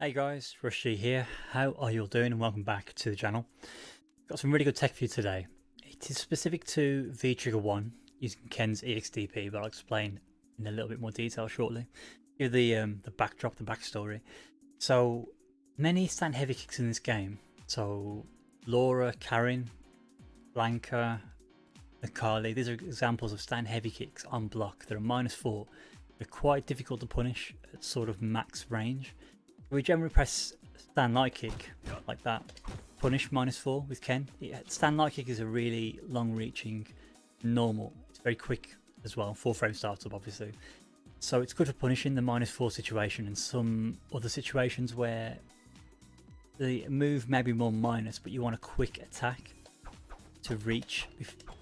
Hey guys, Rushy here. How are you all doing and welcome back to the channel. Got some really good tech for you today. It is specific to VT1 using Ken's EXDP, but I'll explain in a little bit more detail shortly. Give the backdrop, the backstory. So many stand heavy kicks in this game. So Laura, Karen, Blanca, Akali, these are examples of stand heavy kicks on block. They're a -4. They're quite difficult to punish at sort of max range. We generally press stand light kick like that, punish -4 with Ken. Stand light kick is a really long reaching normal. It's very quick as well, 4-frame startup obviously. So it's good for punishing the -4 situation and some other situations where the move may be more minus, but you want a quick attack to reach,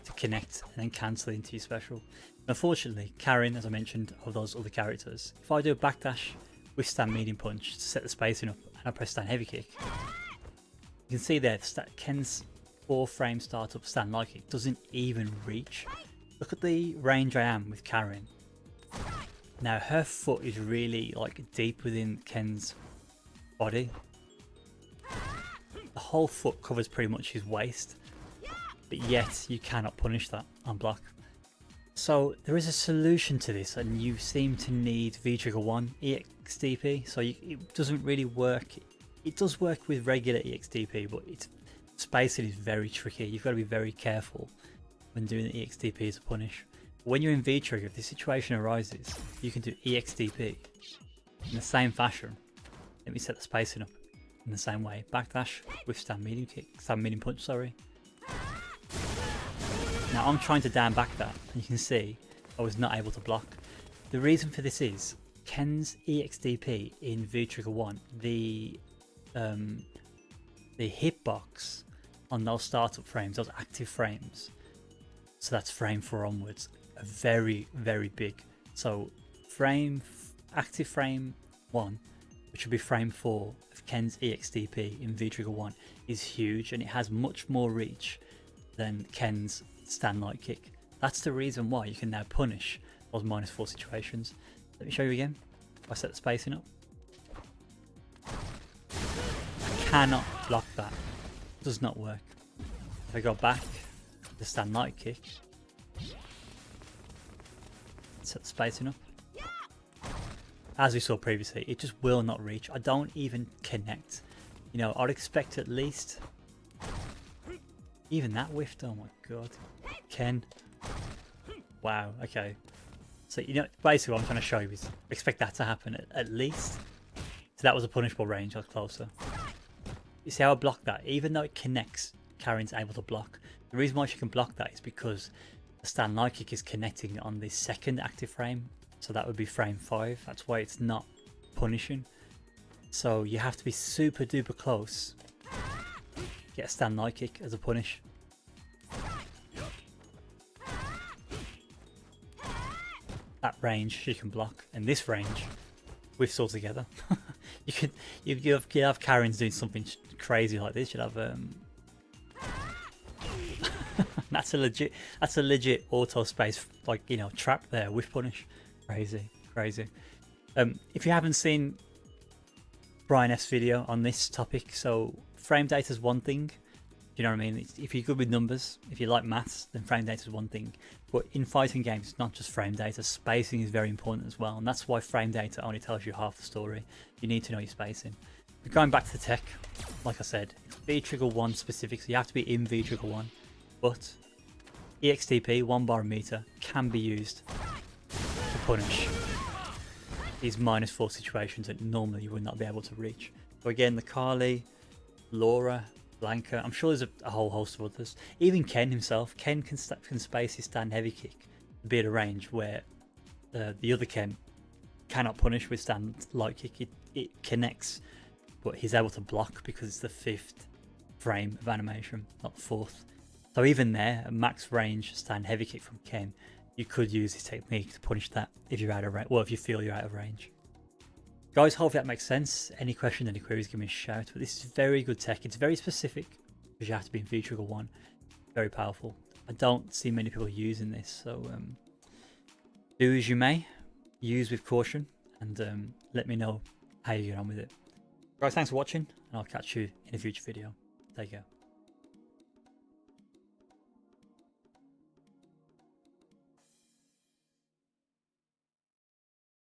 to connect and then cancel into your special. Unfortunately, Karen, as I mentioned, of those other characters, if I do a backdash with stand medium punch to set the spacing up and I press stand heavy kick, you can see there Ken's 4-frame startup stand light kick doesn't even reach. Look at the range I am with Karen. Now her foot is really like deep within Ken's body. The whole foot covers pretty much his waist, but yet you cannot punish that on block. So there is a solution to this, and you seem to need VT1 EXDP. So it doesn't really work. It does work with regular EXDP, but its spacing is very tricky. You've got to be very careful when doing the EXDP as a punish. When you're in V-trigger, if this situation arises, you can do EXDP in the same fashion. Let me set the spacing up in the same way. Backdash with stand medium kick, stand medium punch, sorry. Now I'm trying to down back that, and you can see I was not able to block. The reason for this is Ken's EXDP in VT1, the hitbox on those startup frames, those active frames, so that's frame 4 onwards, are very, very big. So active frame 1, which would be frame 4 of Ken's EXDP in VT1, is huge, and it has much more reach than Ken's stand light kick. That's the reason why you can now punish those -4 situations. Let me show you again. If I set the spacing up, I cannot block that. It does not work. If I go back, the stand light kick, set the spacing up, as we saw previously, it just will not reach. I don't even connect. You know, I'd expect at least, even that whiffed. Oh my god. Ken. Wow, okay. So, you know, basically what I'm trying to show you is expect that to happen at least. So that was a punishable range, I was closer. You see how I blocked that? Even though it connects, Karen's able to block. The reason why she can block that is because the stand light kick is connecting on the second active frame. So that would be frame 5. That's why it's not punishing. So you have to be super duper close. Get a stand light kick as a punish. That range she can block, and this range whiffs all together. you have Karen's doing something crazy like this. You'd have that's a legit auto space, like, you know, trap there, whiff punish. Crazy. If you haven't seen Brian F's video on this topic, so frame data is one thing. You know what I mean? If you're good with numbers, if you like maths, then frame data is one thing. But in fighting games, it's not just frame data. Spacing is very important as well, and that's why frame data only tells you half the story. You need to know your spacing. But going back to the tech, like I said, it's VT1 specific, so you have to be in VT1. But EXDP, 1 bar a meter, can be used to punish these -4 situations that normally you would not be able to reach. So again, the Kali, Laura, Blanca, I'm sure there's a whole host of others. Even Ken himself, Ken can space his stand heavy kick to be at a range where the other Ken cannot punish with stand light kick. It connects, but he's able to block because it's the 5th frame of animation, not the 4th. So even there, a max range stand heavy kick from Ken, you could use this technique to punish that if you're out of range. Well, if you feel you're out of range. Guys, hopefully that makes sense. Any questions, any queries, give me a shout. But this is very good tech. It's very specific because you have to be in VT1. Very powerful. I don't see many people using this, so do as you may. Use with caution, and let me know how you get on with it. Guys, thanks for watching, and I'll catch you in a future video. Take care.